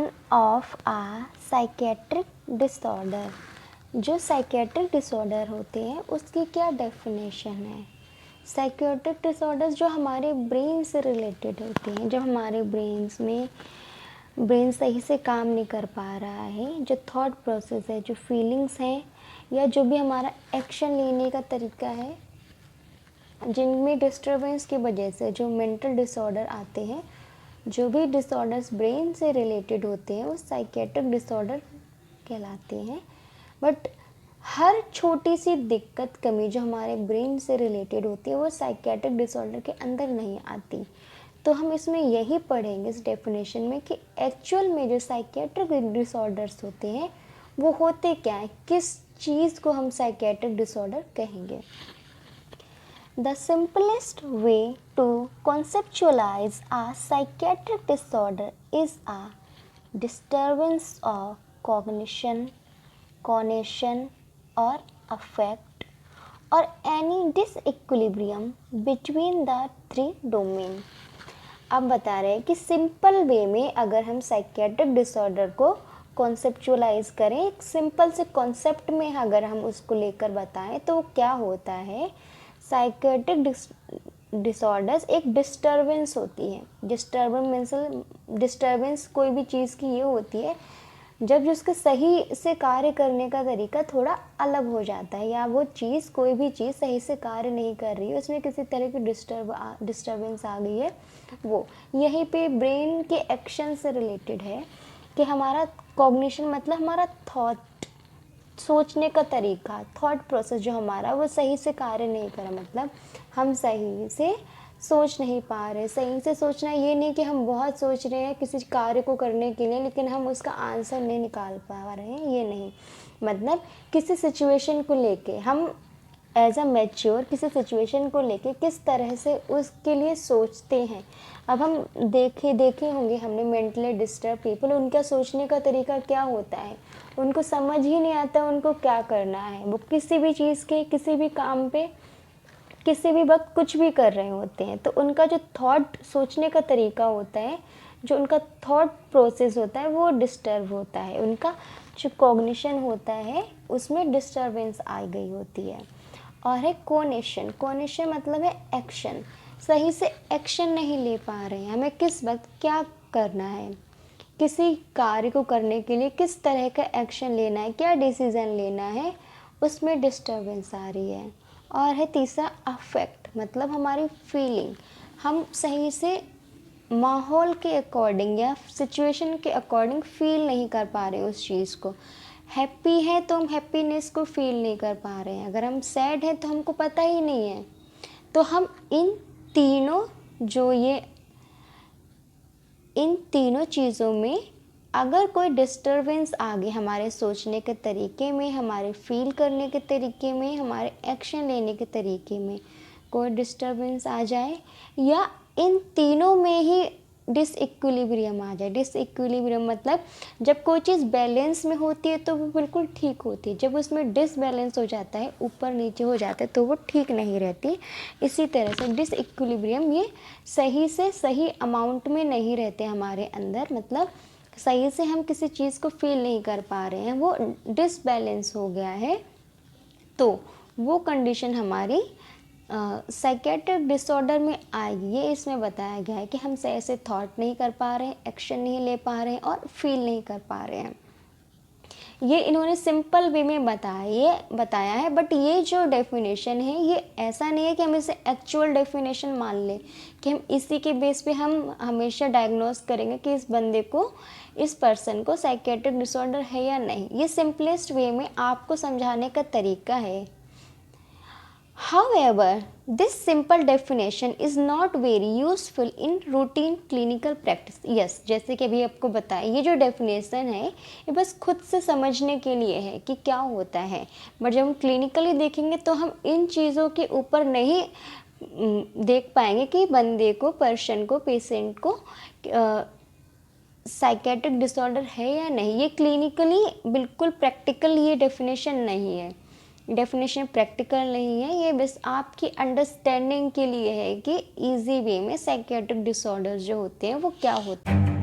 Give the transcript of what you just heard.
Definition of a psychiatric disorder. जो psychiatric disorder होते हैं उसकी क्या डेफिनेशन है। साइकेट्रिक डिसऑर्डर्स जो हमारे ब्रेन से रिलेटेड होते हैं, जब हमारे ब्रेन सही से काम नहीं कर पा रहा है, जो थॉट प्रोसेस है, जो फीलिंग्स हैं, या जो भी हमारा एक्शन लेने का तरीका है, जिनमें डिस्टरबेंस की वजह से जो मेंटल डिसऑर्डर आते हैं, जो भी डिसऑर्डर्स ब्रेन से रिलेटेड होते हैं वो साइकेट्रिक डिसऑर्डर कहलाते हैं। बट हर छोटी सी दिक्कत कमी जो हमारे ब्रेन से रिलेटेड होती है वो साइकेट्रिक डिसऑर्डर के अंदर नहीं आती। तो हम इसमें यही पढ़ेंगे इस डेफिनेशन में कि एक्चुअल में जो साइकेट्रिक डिसऑर्डर्स होते हैं वो होते क्या है, किस चीज़ को हम साइकेट्रिक डिसऑर्डर कहेंगे। The simplest way to conceptualize a psychiatric disorder is a disturbance of cognition, or affect, or any disequilibrium between the three domain। अब बता रहे हैं कि सिंपल वे में अगर हम साइकेट्रिक डिसऑर्डर को कॉन्सेप्चुअलाइज करें, एक सिंपल से कॉन्सेप्ट में अगर हम उसको लेकर बताएं तो क्या होता है। साइकेट्रिक डिसऑर्डर्स एक डिस्टर्बेंस होती है। डिस्टर्बेंस कोई भी चीज़ की ये होती है जब उसके सही से कार्य करने का तरीका थोड़ा अलग हो जाता है, या वो चीज़ कोई भी चीज़ सही से कार्य नहीं कर रही है, उसमें किसी तरह की डिस्टर्बेंस आ गई है। वो यहीं पे ब्रेन के एक्शन से रिलेटेड है कि हमारा कॉग्निशन मतलब हमारा थॉट, सोचने का तरीका, थॉट प्रोसेस जो हमारा वो सही से कार्य नहीं करा, मतलब हम सही से सोच नहीं पा रहे। सही से सोचना ये नहीं कि हम बहुत सोच रहे हैं किसी कार्य को करने के लिए लेकिन हम उसका आंसर नहीं निकाल पा रहे हैं, ये नहीं। मतलब किसी सिचुएशन को लेके हम एज अ मैच्योर किसी सिचुएशन को लेके किस तरह से उसके लिए सोचते हैं। अब हम देखे होंगे हमने मेंटली डिस्टर्ब पीपल, उनका सोचने का तरीका क्या होता है, उनको समझ ही नहीं आता उनको क्या करना है। वो किसी भी चीज़ के किसी भी काम पे किसी भी वक्त कुछ भी कर रहे होते हैं, तो उनका जो थॉट सोचने का तरीका होता है, जो उनका थॉट प्रोसेस होता है वो डिस्टर्ब होता है। उनका जो कॉग्निशन होता है उसमें डिस्टर्बेंस आ गई होती है। और है कोनेशन। कोनेशन मतलब है एक्शन, सही से एक्शन नहीं ले पा रहे हैं, हमें किस वक्त क्या करना है, किसी कार्य को करने के लिए किस तरह का एक्शन लेना है, क्या डिसीज़न लेना है, उसमें डिस्टर्बेंस आ रही है। और है तीसरा अफेक्ट, मतलब हमारी फीलिंग, हम सही से माहौल के अकॉर्डिंग या सिचुएशन के अकॉर्डिंग फील नहीं कर पा रहे उस चीज़ को। हैप्पी है तो हम हैप्पीनेस को फील नहीं कर पा रहे हैं, अगर हम सैड हैं तो हमको पता ही नहीं है। तो हम इन तीनों चीज़ों में अगर कोई डिस्टरबेंस आ गई हमारे सोचने के तरीके में, हमारे फील करने के तरीके में, हमारे एक्शन लेने के तरीके में कोई डिस्टरबेंस आ जाए, या इन तीनों में ही डिसइक्विलिब्रियम आ जाए। डिसइक्विलिब्रियम मतलब जब कोई चीज़ बैलेंस में होती है तो वो बिल्कुल ठीक होती है, जब उसमें डिसबैलेंस हो जाता है, ऊपर नीचे हो जाता है, तो वो ठीक नहीं रहती। इसी तरह से डिसइक्विलिब्रियम ये सही से सही अमाउंट में नहीं रहते हमारे अंदर, मतलब सही से हम किसी चीज़ को फील नहीं कर पा रहे हैं, वो डिसबैलेंस हो गया है। तो वो कंडीशन हमारी साइकेट्रिक डिसऑर्डर में आएगी। ये इसमें बताया गया है कि हम सही से थॉट नहीं कर पा रहे हैं, एक्शन नहीं ले पा रहे हैं और फील नहीं कर पा रहे हैं। ये इन्होंने सिंपल वे में बताया है। बट ये जो डेफिनेशन है ये ऐसा नहीं है कि हम इसे एक्चुअल डेफिनेशन मान लें कि हम इसी के बेस पे हम हमेशा डायग्नोस करेंगे कि इस पर्सन को साइकेट्रिक डिसऑर्डर है या नहीं। ये सिंपलेस्ट वे में आपको समझाने का तरीका है। However, this simple definition is not very useful in routine clinical practice. Yes, जैसे कि अभी आपको बताया, ये जो डेफिनेशन है ये बस खुद से समझने के लिए है कि क्या होता है, बट जब हम क्लिनिकली देखेंगे तो हम इन चीज़ों के ऊपर नहीं देख पाएंगे कि बंदे को, पर्सन को, पेशेंट को साइकेट्रिक डिसऑर्डर है या नहीं। ये क्लिनिकली बिल्कुल प्रैक्टिकल ये डेफिनेशन नहीं है, डेफिनेशन प्रैक्टिकल नहीं है। ये बस आपकी अंडरस्टैंडिंग के लिए है कि इजी वे में साइकेट्रिक डिसऑर्डर्स जो होते हैं वो क्या होते हैं।